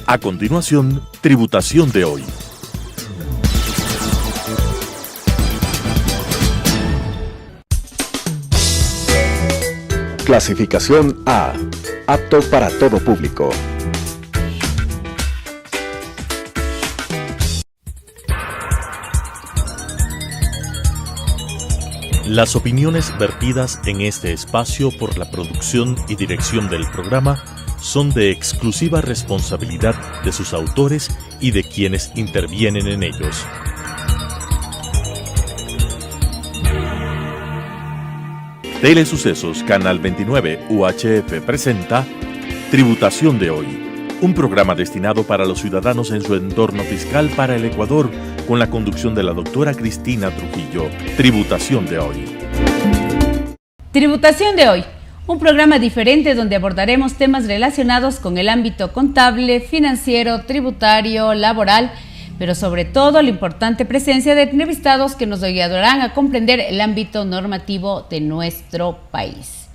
A continuación, Tributación de hoy. Clasificación A. Apto para todo público. Las opiniones vertidas en este espacio por la producción y dirección del programa son de exclusiva responsabilidad de sus autores y de quienes intervienen en ellos. Telesucesos Canal 29 UHF presenta Tributación de hoy, un programa destinado para los ciudadanos en su entorno fiscal para el Ecuador, con la conducción de la doctora Cristina Trujillo. Tributación de hoy. Tributación de hoy, un programa diferente donde abordaremos temas relacionados con el ámbito contable, financiero, tributario, laboral, pero sobre todo la importante presencia de entrevistados que nos ayudarán a comprender el ámbito normativo de nuestro país.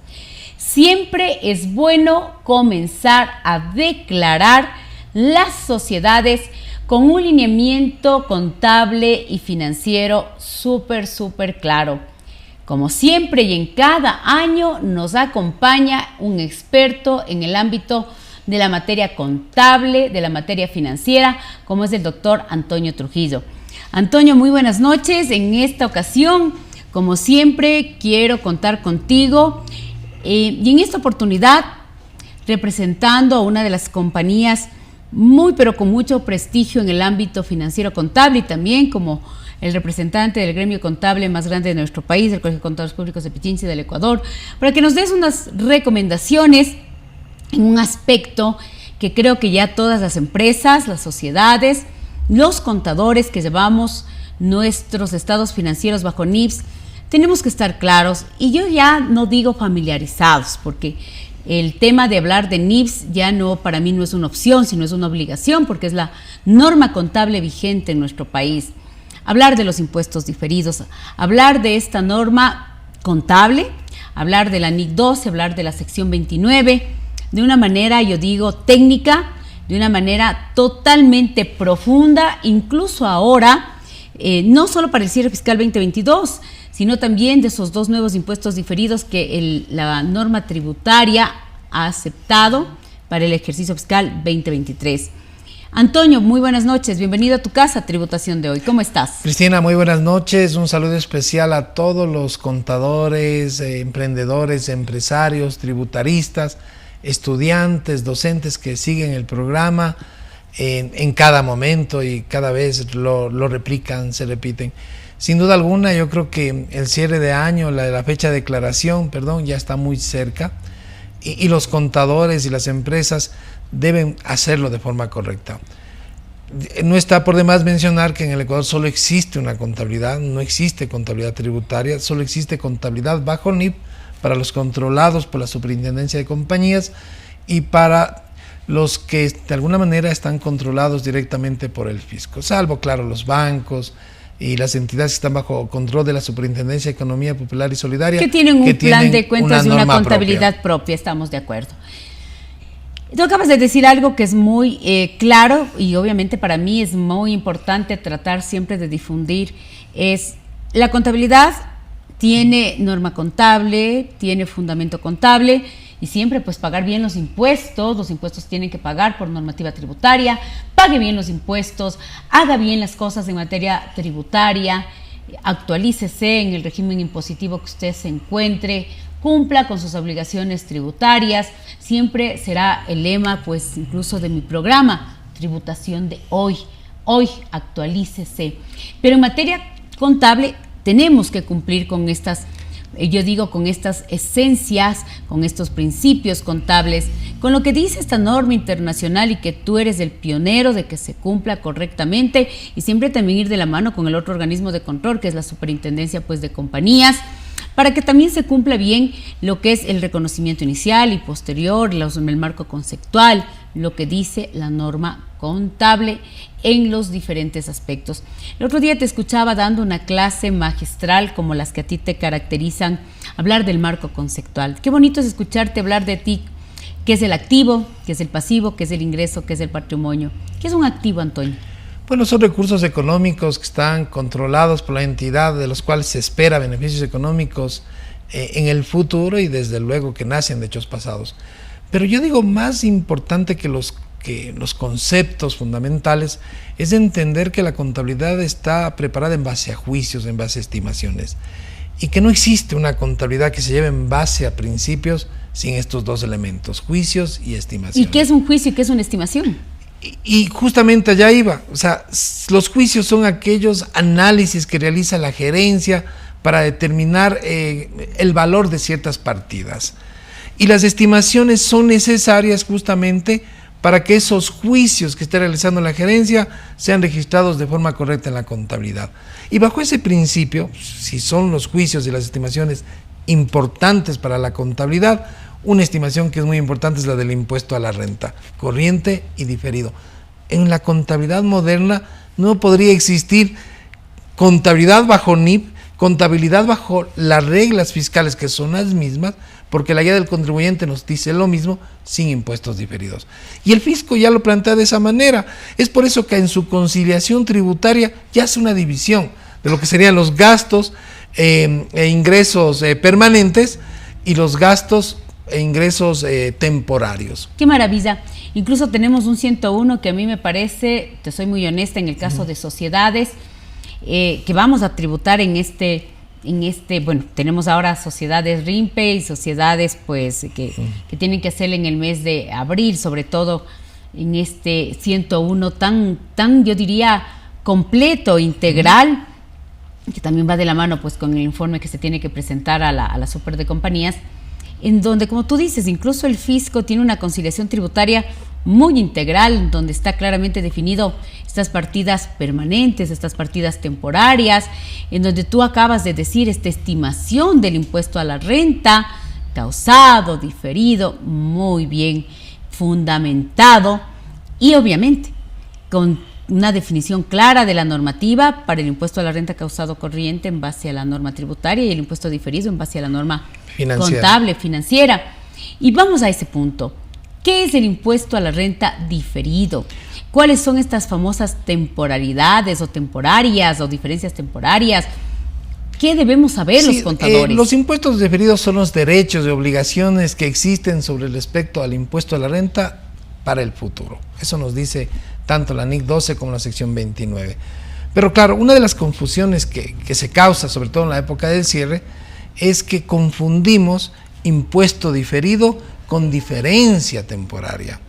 Siempre es bueno comenzar a declarar las sociedades con un lineamiento contable y financiero súper claro. Como siempre y en cada año nos acompaña un experto en el ámbito de la materia contable, de la materia financiera, como es el doctor Antonio Trujillo. Antonio, muy buenas noches. En esta ocasión, como siempre, quiero contar contigo y en esta oportunidad representando a una de las compañías pero con mucho prestigio en el ámbito financiero contable y también como el representante del gremio contable más grande de nuestro país, el Colegio de Contadores Públicos de Pichincha y del Ecuador, para que nos des unas recomendaciones en un aspecto que creo que ya todas las empresas, las sociedades, los contadores que llevamos nuestros estados financieros bajo NIPS, tenemos que estar claros, y yo ya no digo familiarizados, porque el tema de hablar de NIPS ya no, para mí no es una opción, sino es una obligación, porque es la norma contable vigente en nuestro país. Hablar de los impuestos diferidos, hablar de esta norma contable, hablar de la NIC 12, hablar de la sección 29, de una manera, yo digo, técnica, de una manera totalmente profunda, incluso ahora, no solo para el cierre fiscal 2022, sino también de esos dos nuevos impuestos diferidos que la norma tributaria ha aceptado para el ejercicio fiscal 2023. Antonio, muy buenas noches, bienvenido a tu casa, Tributación de hoy, ¿cómo estás? Cristina, muy buenas noches, un saludo especial a todos los contadores, emprendedores, empresarios, tributaristas, estudiantes, docentes que siguen el programa en cada momento y cada vez lo replican, se repiten. Sin duda alguna, yo creo que el cierre de año, la fecha de declaración, ya está muy cerca y los contadores y las empresas deben hacerlo de forma correcta. No está por demás mencionar que en el Ecuador solo existe una contabilidad, no existe contabilidad tributaria, solo existe contabilidad bajo NIP para los controlados por la Superintendencia de Compañías y para los que de alguna manera están controlados directamente por el fisco, salvo, claro, los bancos y las entidades que están bajo control de la Superintendencia de Economía Popular y Solidaria. Que tienen un plan de cuentas y una contabilidad propia, estamos de acuerdo. Tú acabas de decir algo que es muy claro y obviamente para mí es muy importante tratar siempre de difundir, es la contabilidad tiene norma contable, tiene fundamento contable y siempre pues pagar bien los impuestos tienen que pagar por normativa tributaria, pague bien los impuestos, haga bien las cosas en materia tributaria, actualícese en el régimen impositivo que usted se encuentre, cumpla con sus obligaciones tributarias, siempre será el lema pues incluso de mi programa, Tributación de hoy actualícese. Pero en materia contable tenemos que cumplir con estas, yo digo, con estas esencias, con estos principios contables, con lo que dice esta norma internacional y que tú eres el pionero de que se cumpla correctamente y siempre también ir de la mano con el otro organismo de control que es la Superintendencia pues de Compañías, para que también se cumpla bien lo que es el reconocimiento inicial y posterior, el marco conceptual, lo que dice la norma contable en los diferentes aspectos. El otro día te escuchaba dando una clase magistral como las que a ti te caracterizan, hablar del marco conceptual. Qué bonito es escucharte hablar de ti, ¿Qué es el activo? ¿Qué es el pasivo? ¿Qué es el ingreso? ¿Qué es el patrimonio? ¿Qué es un activo, Antonio? Bueno, son recursos económicos que están controlados por la entidad, de los cuales se espera beneficios económicos en el futuro y desde luego que nacen de hechos pasados. Pero yo digo, más importante que los conceptos fundamentales es entender que la contabilidad está preparada en base a juicios, en base a estimaciones, y que no existe una contabilidad que se lleve en base a principios sin estos dos elementos, juicios y estimaciones. ¿Y qué es un juicio y qué es una estimación? Y justamente allá iba, o sea, los juicios son aquellos análisis que realiza la gerencia para determinar el valor de ciertas partidas. Y las estimaciones son necesarias justamente para que esos juicios que esté realizando la gerencia sean registrados de forma correcta en la contabilidad. Y bajo ese principio, si son los juicios y las estimaciones importantes para la contabilidad, una estimación que es muy importante es la del impuesto a la renta, corriente y diferido. En la contabilidad moderna no podría existir contabilidad bajo NIP, contabilidad bajo las reglas fiscales que son las mismas, porque la guía del contribuyente nos dice lo mismo sin impuestos diferidos. Y el fisco ya lo plantea de esa manera. Es por eso que en su conciliación tributaria ya hace una división de lo que serían los gastos e ingresos permanentes y los gastos e ingresos temporarios. ¡Qué maravilla! Incluso tenemos un 101 que a mí me parece, te soy muy honesta, en el caso de sociedades, que vamos a tributar en este, bueno, tenemos ahora sociedades RIMPE y sociedades pues que tienen que hacer en el mes de abril, sobre todo en este 101 tan yo diría completo, integral, que también va de la mano pues con el informe que se tiene que presentar a la super de compañías, en donde, como tú dices, incluso el fisco tiene una conciliación tributaria muy integral, donde está claramente definido estas partidas permanentes, estas partidas temporarias, en donde tú acabas de decir esta estimación del impuesto a la renta, causado, diferido, muy bien fundamentado y obviamente con una definición clara de la normativa para el impuesto a la renta causado corriente en base a la norma tributaria y el impuesto diferido en base a la norma contable, financiera. Y vamos a ese punto. ¿Qué es el impuesto a la renta diferido? ¿Cuáles son estas famosas temporalidades o temporarias o diferencias temporarias? ¿Qué debemos saber los contadores? Los impuestos diferidos son los derechos y obligaciones que existen sobre respecto al impuesto a la renta para el futuro. Eso nos dice tanto la NIC 12 como la sección 29. Pero claro, una de las confusiones que se causa, sobre todo en la época del cierre, es que confundimos impuesto diferido con diferencia temporaria.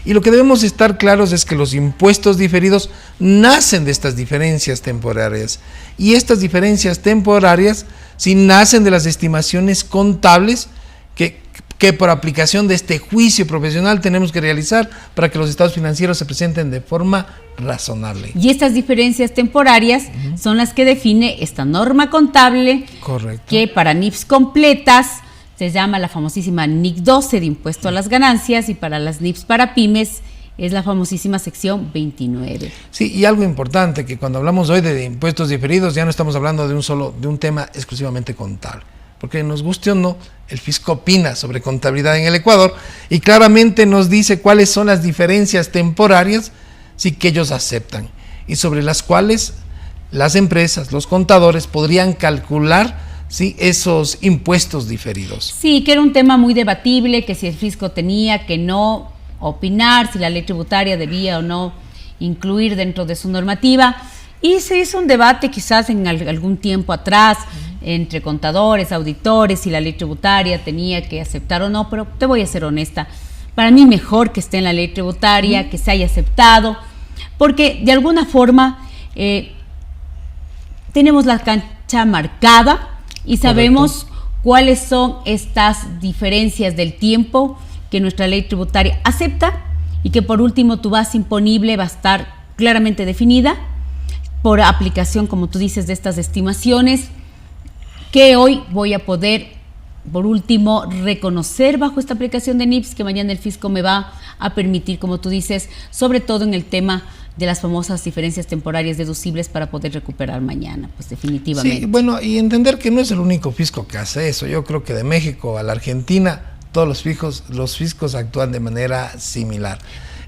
Y lo que debemos estar claros es que los impuestos diferidos nacen de estas diferencias temporarias. Y estas diferencias temporarias sí nacen de las estimaciones contables que por aplicación de este juicio profesional tenemos que realizar para que los estados financieros se presenten de forma razonable. Y estas diferencias temporarias son las que define esta norma contable. Correcto. Que para NIPs completas se llama la famosísima NIC 12 de impuesto a las ganancias y para las NIPs para pymes es la famosísima sección 29. Sí, y algo importante, que cuando hablamos hoy de impuestos diferidos ya no estamos hablando de un tema exclusivamente contable, porque nos guste o no, el fisco opina sobre contabilidad en el Ecuador y claramente nos dice cuáles son las diferencias temporarias sí que ellos aceptan y sobre las cuales las empresas, los contadores podrían calcular sí esos impuestos diferidos. Sí, que era un tema muy debatible, que si el fisco tenía que no opinar, si la ley tributaria debía o no incluir dentro de su normativa. Y se hizo un debate quizás en algún tiempo atrás entre contadores, auditores, si la ley tributaria tenía que aceptar o no, pero te voy a ser honesta, para mí mejor que esté en la ley tributaria, que se haya aceptado, porque de alguna forma tenemos la cancha marcada y sabemos cuáles son estas diferencias del tiempo que nuestra ley tributaria acepta y que por último tu base imponible va a estar claramente definida por aplicación, como tú dices, de estas estimaciones que hoy voy a poder, por último, reconocer bajo esta aplicación de NIPS, que mañana el fisco me va a permitir, como tú dices, sobre todo en el tema de las famosas diferencias temporarias deducibles para poder recuperar mañana, pues definitivamente. Sí, bueno, y entender que no es el único fisco que hace eso. Yo creo que de México a la Argentina todos los fiscos actúan de manera similar.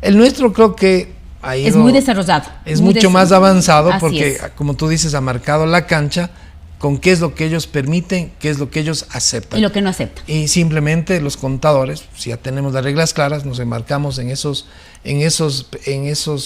El nuestro creo que es muy desarrollado. Es mucho más avanzado porque, como tú dices, ha marcado la cancha con qué es lo que ellos permiten, qué es lo que ellos aceptan. Y lo que no aceptan. Y simplemente los contadores, si ya tenemos las reglas claras, nos enmarcamos en esos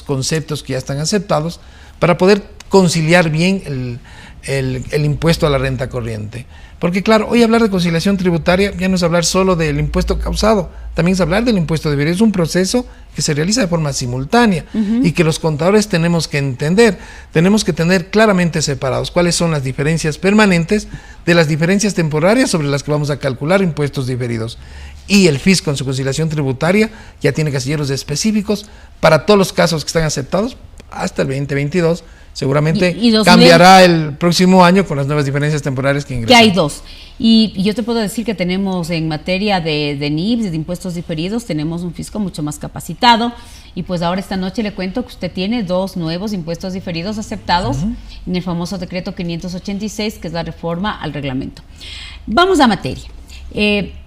conceptos que ya están aceptados para poder conciliar bien el impuesto a la renta corriente. Porque claro, hoy hablar de conciliación tributaria ya no es hablar solo del impuesto causado, también es hablar del impuesto debido. Es un proceso que se realiza de forma simultánea y que los contadores tenemos que entender, tenemos que tener claramente separados cuáles son las diferencias permanentes de las diferencias temporarias sobre las que vamos a calcular impuestos diferidos. Y el fisco en su conciliación tributaria ya tiene casilleros específicos para todos los casos que están aceptados hasta el 2022. Seguramente cambiará el próximo año con las nuevas diferencias temporales que ingresan. Que hay dos. Y yo te puedo decir que tenemos en materia de NIPS, de impuestos diferidos, tenemos un fisco mucho más capacitado. Y pues ahora esta noche le cuento que usted tiene 2 nuevos impuestos diferidos aceptados en el famoso decreto 586, que es la reforma al reglamento. Vamos a materia.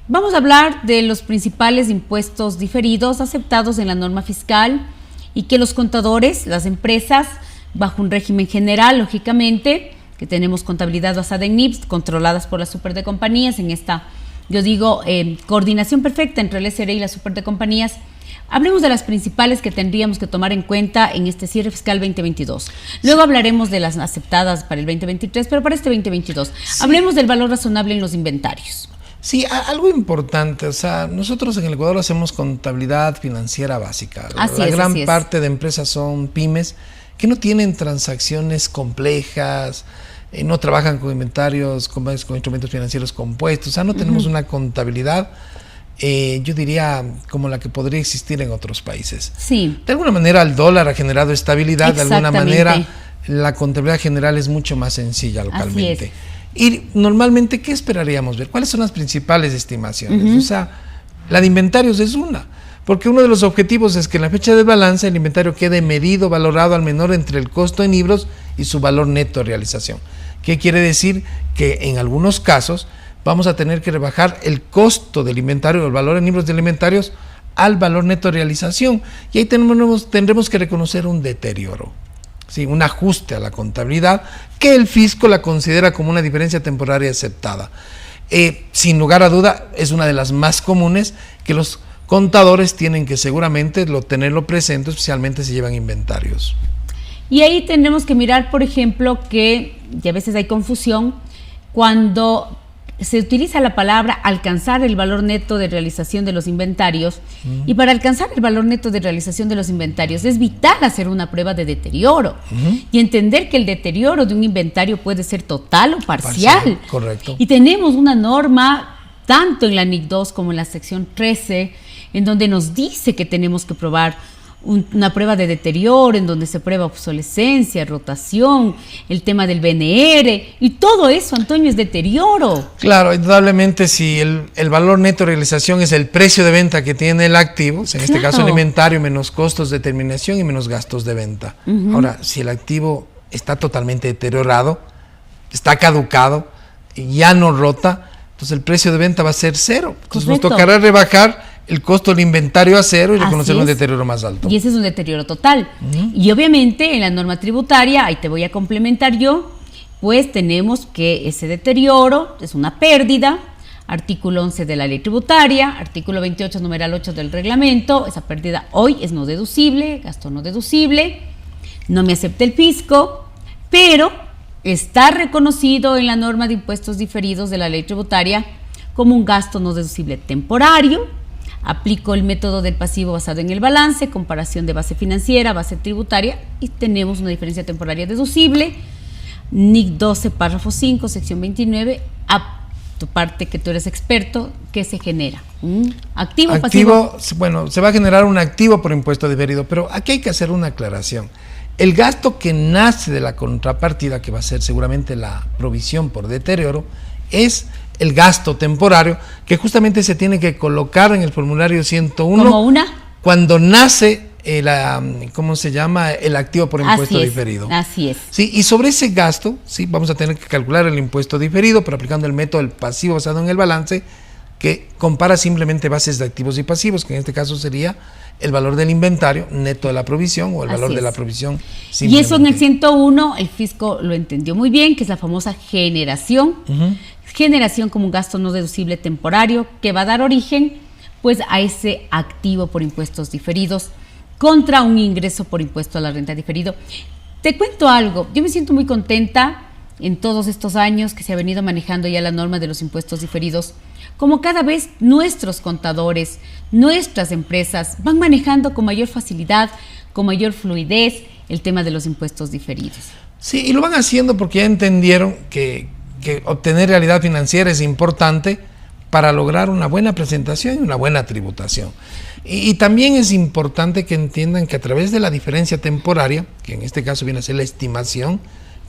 Vamos a hablar de los principales impuestos diferidos aceptados en la norma fiscal y que los contadores, las empresas, bajo un régimen general, lógicamente, que tenemos contabilidad basada en NIPS, controladas por las super de compañías, en esta, yo digo, coordinación perfecta entre el SRE y las super de compañías. Hablemos de las principales que tendríamos que tomar en cuenta en este cierre fiscal 2022. Luego hablaremos de las aceptadas para el 2023, pero para este 2022. Hablemos del valor razonable en los inventarios. Sí, algo importante, o sea, nosotros en el Ecuador hacemos contabilidad financiera básica. La gran parte de empresas son pymes que no tienen transacciones complejas, no trabajan con inventarios, con instrumentos financieros compuestos, o sea, no tenemos una contabilidad, yo diría, como la que podría existir en otros países. Sí. De alguna manera el dólar ha generado estabilidad, de alguna manera la contabilidad general es mucho más sencilla localmente. Y normalmente, ¿qué esperaríamos ver? ¿Cuáles son las principales estimaciones? O sea, la de inventarios es una. Porque uno de los objetivos es que en la fecha de balance el inventario quede medido, valorado al menor entre el costo en libros y su valor neto de realización. ¿Qué quiere decir? Que en algunos casos vamos a tener que rebajar el costo del inventario, el valor en libros de inventarios, al valor neto de realización. Y ahí tendremos que reconocer un deterioro, ¿sí? Un ajuste a la contabilidad que el fisco la considera como una diferencia temporaria aceptada. Sin lugar a duda, es una de las más comunes que los contadores tienen que seguramente tenerlo presente, especialmente si llevan inventarios. Y ahí tendremos que mirar, por ejemplo, que y a veces hay confusión cuando se utiliza la palabra alcanzar el valor neto de realización de los inventarios. Y para alcanzar el valor neto de realización de los inventarios es vital hacer una prueba de deterioro y entender que el deterioro de un inventario puede ser total o parcial. Correcto. Y tenemos una norma, tanto en la NIC 2 como en la sección 13, en donde nos dice que tenemos que probar una prueba de deterioro, en donde se prueba obsolescencia, rotación, el tema del BNR, y todo eso, Antonio, es deterioro. Claro, indudablemente si el valor neto de realización es el precio de venta que tiene el activo, en este caso el inventario, menos costos de terminación y menos gastos de venta. Ahora, si el activo está totalmente deteriorado, está caducado, ya no rota, entonces el precio de venta va a ser 0. Entonces nos tocará rebajar el costo del inventario a 0 y reconocer un deterioro más alto. Y ese es un deterioro total. Y obviamente en la norma tributaria, ahí te voy a complementar yo, pues tenemos que ese deterioro es una pérdida, artículo 11 de la ley tributaria, artículo 28, numeral 8 del reglamento, esa pérdida hoy es no deducible, gasto no deducible, no me acepta el fisco, pero está reconocido en la norma de impuestos diferidos de la ley tributaria como un gasto no deducible temporario. Aplico el método del pasivo basado en el balance, comparación de base financiera, base tributaria, y tenemos una diferencia temporaria deducible. NIC 12, párrafo 5, sección 29, a tu parte que tú eres experto, ¿qué se genera? ¿Activo o pasivo? Bueno, se va a generar un activo por impuesto diferido, pero aquí hay que hacer una aclaración. El gasto que nace de la contrapartida, que va a ser seguramente la provisión por deterioro, es el gasto temporario que justamente se tiene que colocar en el formulario 101 ¿Como una? Cuando nace ¿cómo se llama? El activo por impuesto diferido. Así es. Sí, y sobre ese gasto, sí, vamos a tener que calcular el impuesto diferido, pero aplicando el método del pasivo basado en el balance, que compara simplemente bases de activos y pasivos, que en este caso sería el valor del inventario neto de la provisión o el valor de la provisión. Y eso en el 101 el fisco lo entendió muy bien, que es la famosa generación. Generación como un gasto no deducible temporario que va a dar origen pues a ese activo por impuestos diferidos contra un ingreso por impuesto a la renta diferido. Te cuento algo, yo me siento muy contenta en todos estos años que se ha venido manejando ya la norma de los impuestos diferidos, como cada vez nuestros contadores, nuestras empresas van manejando con mayor facilidad, con mayor fluidez el tema de los impuestos diferidos. Sí, y lo van haciendo porque ya entendieron que obtener realidad financiera es importante para lograr una buena presentación y una buena tributación. Y también es importante que entiendan que a través de la diferencia temporaria, que en este caso viene a ser la estimación,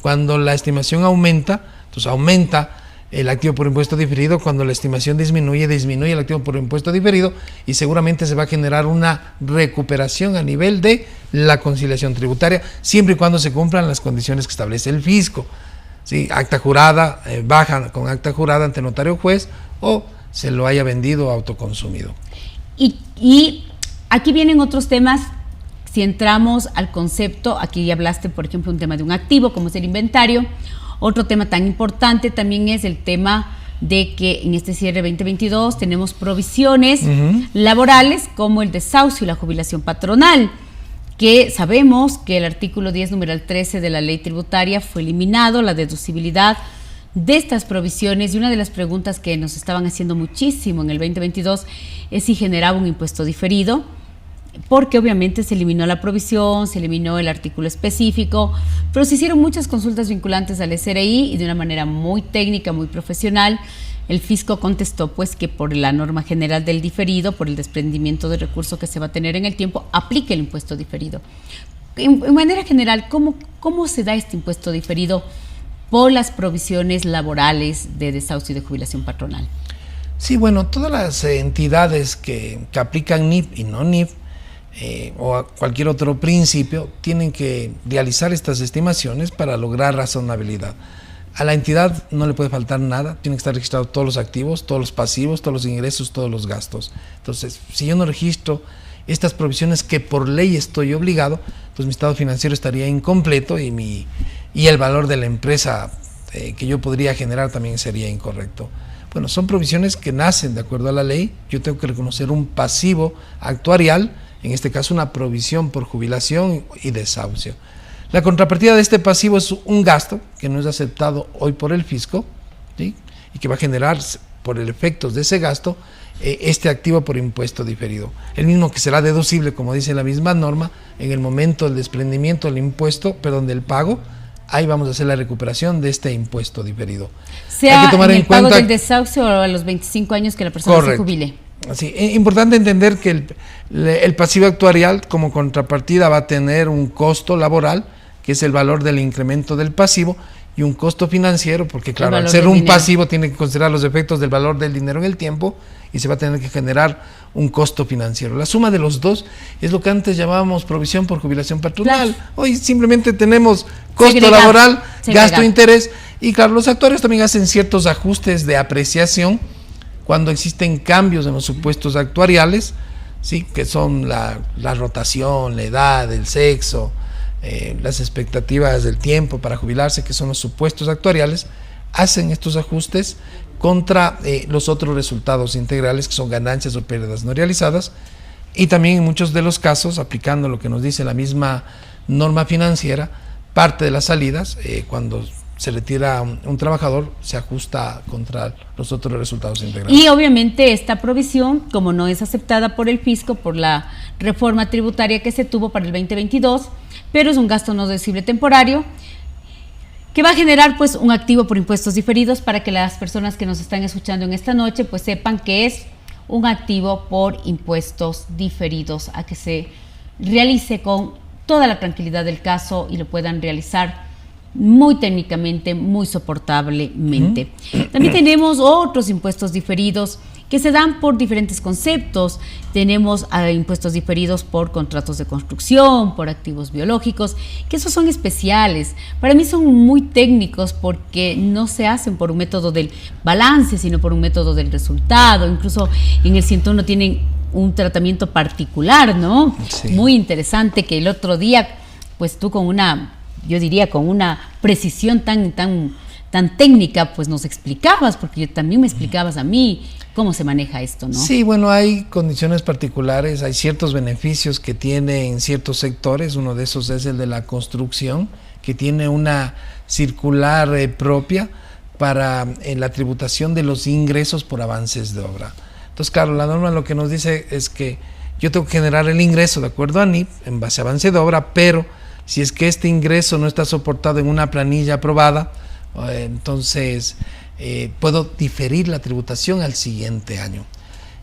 cuando la estimación aumenta, entonces aumenta el activo por impuesto diferido, cuando la estimación disminuye el activo por impuesto diferido y seguramente se va a generar una recuperación a nivel de la conciliación tributaria, siempre y cuando se cumplan las condiciones que establece el fisco. ¿Sí? Acta jurada, baja con acta jurada ante notario juez o se lo haya vendido o autoconsumido. Y aquí vienen otros temas. Si entramos al concepto, aquí ya hablaste, por ejemplo, un tema de un activo, como es el inventario. Otro tema tan importante también es el tema de que en este cierre 2022 tenemos provisiones laborales como el desahucio y la jubilación patronal, que sabemos que el artículo 10, numeral 13 de la ley tributaria fue eliminado, la deducibilidad de estas provisiones, y una de las preguntas que nos estaban haciendo muchísimo en el 2022 es si generaba un impuesto diferido, porque obviamente se eliminó la provisión, se eliminó el artículo específico, pero se hicieron muchas consultas vinculantes al SRI y de una manera muy técnica, muy profesional, el fisco contestó pues que por la norma general del diferido, por el desprendimiento de recursos que se va a tener en el tiempo, aplique el impuesto diferido. En manera general, ¿cómo se da este impuesto diferido por las provisiones laborales de desahucio y de jubilación patronal? Sí, bueno, todas las entidades que aplican NIF y no NIF, o a cualquier otro principio, tienen que realizar estas estimaciones para lograr razonabilidad. A la entidad no le puede faltar nada, tienen que estar registrados todos los activos, todos los pasivos, todos los ingresos, todos los gastos. Entonces, si yo no registro estas provisiones que por ley estoy obligado, pues mi estado financiero estaría incompleto y el valor de la empresa que yo podría generar también sería incorrecto. Bueno, son provisiones que nacen de acuerdo a la ley. Yo tengo que reconocer un pasivo actuarial, en este caso una provisión por jubilación y desahucio. La contrapartida de este pasivo es un gasto que no es aceptado hoy por el fisco, ¿sí? Y que va a generar por el efectos de ese gasto este activo por impuesto diferido. El mismo que será deducible, como dice la misma norma, en el momento del desprendimiento del impuesto, perdón, del pago, ahí vamos a hacer la recuperación de este impuesto diferido. Sea hay que tomar en cuenta, pago del desahucio a los 25 años que la persona se jubile. Sí, es importante entender que el pasivo actuarial como contrapartida va a tener un costo laboral, que es el valor del incremento del pasivo, y un costo financiero, porque claro, al ser un pasivo tiene que considerar los efectos del valor del dinero en el tiempo y se va a tener que generar un costo financiero. La suma de los dos es lo que antes llamábamos provisión por jubilación patronal. Claro. Hoy simplemente tenemos costo laboral, gasto, interés, y claro, los actuarios también hacen ciertos ajustes de apreciación cuando existen cambios en los supuestos actuariales, ¿sí? Que son la rotación, la edad, el sexo, las expectativas del tiempo para jubilarse, que son los supuestos actuariales, hacen estos ajustes contra los otros resultados integrales, que son ganancias o pérdidas no realizadas, y también en muchos de los casos, aplicando lo que nos dice la misma norma financiera, parte de las salidas, cuando se retira un trabajador, se ajusta contra los otros resultados integrales. Y obviamente esta provisión, como no es aceptada por el fisco, por la reforma tributaria que se tuvo para el 2022, pero es un gasto no deducible temporario, que va a generar pues un activo por impuestos diferidos, para que las personas que nos están escuchando en esta noche pues sepan que es un activo por impuestos diferidos, a que se realice con toda la tranquilidad del caso y lo puedan realizar muy técnicamente, muy soportablemente. También tenemos otros impuestos diferidos que se dan por diferentes conceptos. Tenemos impuestos diferidos por contratos de construcción, por activos biológicos, que esos son especiales. Para mí son muy técnicos porque no se hacen por un método del balance, sino por un método del resultado. Incluso en el 101 tienen un tratamiento particular, ¿no? Sí. Muy interesante, que el otro día, pues tú con una precisión tan técnica, pues nos explicabas, porque también me explicabas a mí cómo se maneja esto, ¿no? Sí, bueno, hay condiciones particulares, hay ciertos beneficios que tiene en ciertos sectores. Uno de esos es el de la construcción, que tiene una circular propia para la tributación de los ingresos por avances de obra. Entonces, claro, la norma lo que nos dice es que yo tengo que generar el ingreso de acuerdo a NIF en base a avance de obra, pero si es que este ingreso no está soportado en una planilla aprobada, entonces puedo diferir la tributación al siguiente año.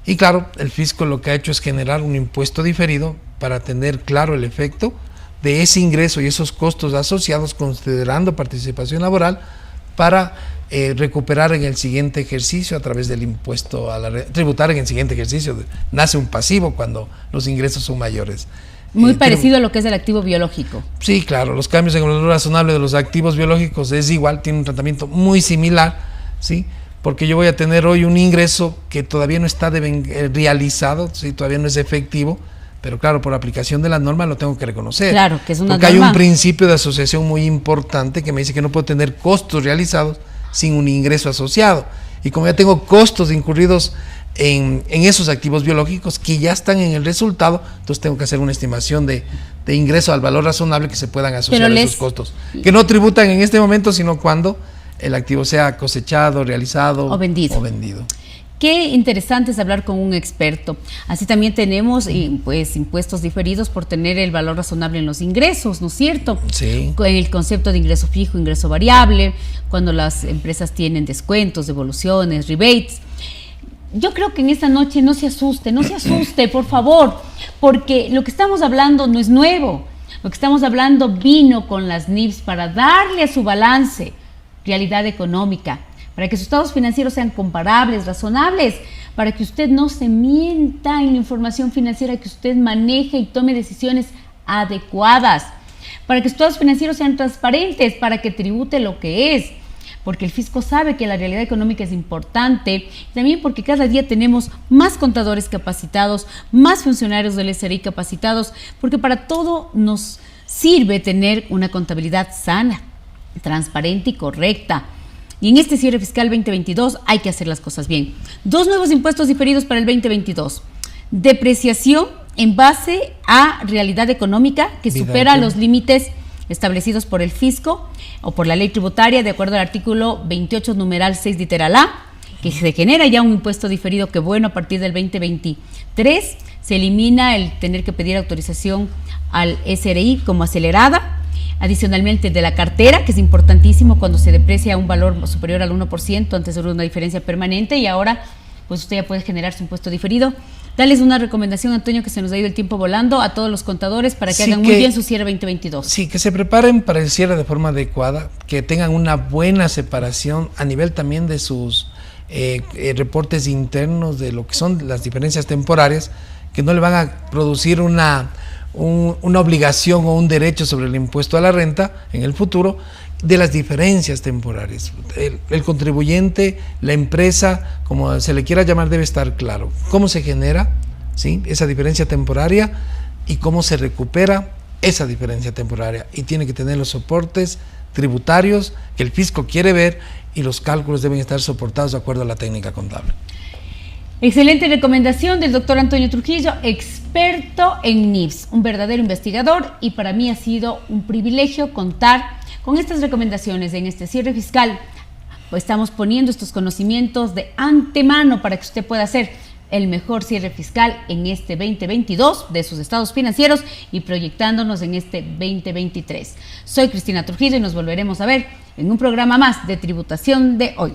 Y claro, el fisco lo que ha hecho es generar un impuesto diferido para tener claro el efecto de ese ingreso y esos costos asociados, considerando participación laboral, para recuperar en el siguiente ejercicio a través del impuesto tributar en el siguiente ejercicio. Nace un pasivo cuando los ingresos son mayores. Muy parecido a lo que es el activo biológico. Sí, claro, los cambios en el valor razonable de los activos biológicos es igual, tiene un tratamiento muy similar, ¿sí? Porque yo voy a tener hoy un ingreso que todavía no está realizado, ¿sí? Todavía no es efectivo, pero claro, por aplicación de la norma lo tengo que reconocer. Claro, que es una porque norma. Hay un principio de asociación muy importante que me dice que no puedo tener costos realizados sin un ingreso asociado. Y como ya tengo costos incurridos en esos activos biológicos que ya están en el resultado, entonces tengo que hacer una estimación de ingreso al valor razonable que se puedan asociar a esos costos, que no tributan en este momento, sino cuando el activo sea cosechado, realizado o vendido. Qué interesante es hablar con un experto. Así también tenemos pues impuestos diferidos por tener el valor razonable en los ingresos, ¿no es cierto? Sí. Con el concepto de ingreso fijo, ingreso variable, cuando las empresas tienen descuentos, devoluciones, rebates. Yo creo que en esta noche no se asuste, por favor, porque lo que estamos hablando no es nuevo. Lo que estamos hablando vino con las NIFs para darle a su balance realidad económica, para que sus estados financieros sean comparables, razonables, para que usted no se mienta en la información financiera que usted maneje y tome decisiones adecuadas, para que sus estados financieros sean transparentes, para que tribute lo que es, porque el fisco sabe que la realidad económica es importante, también porque cada día tenemos más contadores capacitados, más funcionarios del SRI capacitados, porque para todo nos sirve tener una contabilidad sana, transparente y correcta. Y en este cierre fiscal 2022 hay que hacer las cosas bien. 2 nuevos impuestos diferidos para el 2022. Depreciación en base a realidad económica que supera los límites establecidos por el fisco o por la ley tributaria de acuerdo al artículo 28 numeral 6 literal A, que se genera ya un impuesto diferido que bueno, a partir del 2023 se elimina el tener que pedir autorización al SRI como acelerada. Adicionalmente de la cartera, que es importantísimo cuando se deprecia un valor superior al 1%, antes era una diferencia permanente y ahora pues usted ya puede generar su impuesto diferido. Darles una recomendación, Antonio, que se nos ha ido el tiempo volando, a todos los contadores para que hagan muy bien su cierre 2022. Sí, que se preparen para el cierre de forma adecuada, que tengan una buena separación a nivel también de sus reportes internos de lo que son las diferencias temporarias, que no le van a producir una obligación o un derecho sobre el impuesto a la renta en el futuro de las diferencias temporales. El contribuyente, la empresa, como se le quiera llamar, debe estar claro cómo se genera, ¿sí?, esa diferencia temporaria y cómo se recupera esa diferencia temporaria. Y tiene que tener los soportes tributarios que el fisco quiere ver y los cálculos deben estar soportados de acuerdo a la técnica contable. Excelente recomendación del doctor Antonio Trujillo, experto en NIFs, un verdadero investigador, y para mí ha sido un privilegio contar con estas recomendaciones en este cierre fiscal. Pues estamos poniendo estos conocimientos de antemano para que usted pueda hacer el mejor cierre fiscal en este 2022 de sus estados financieros y proyectándonos en este 2023. Soy Cristina Trujillo y nos volveremos a ver en un programa más de Tributación de Hoy.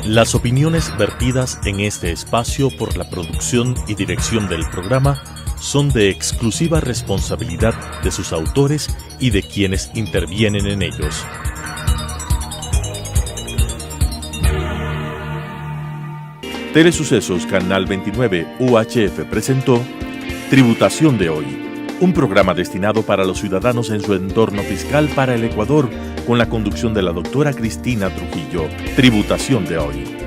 Las opiniones vertidas en este espacio por la producción y dirección del programa son de exclusiva responsabilidad de sus autores y de quienes intervienen en ellos. Telesucesos Canal 29 UHF presentó Tributación de Hoy, un programa destinado para los ciudadanos en su entorno fiscal para el Ecuador, con la conducción de la doctora Cristina Trujillo. Tributación de Hoy.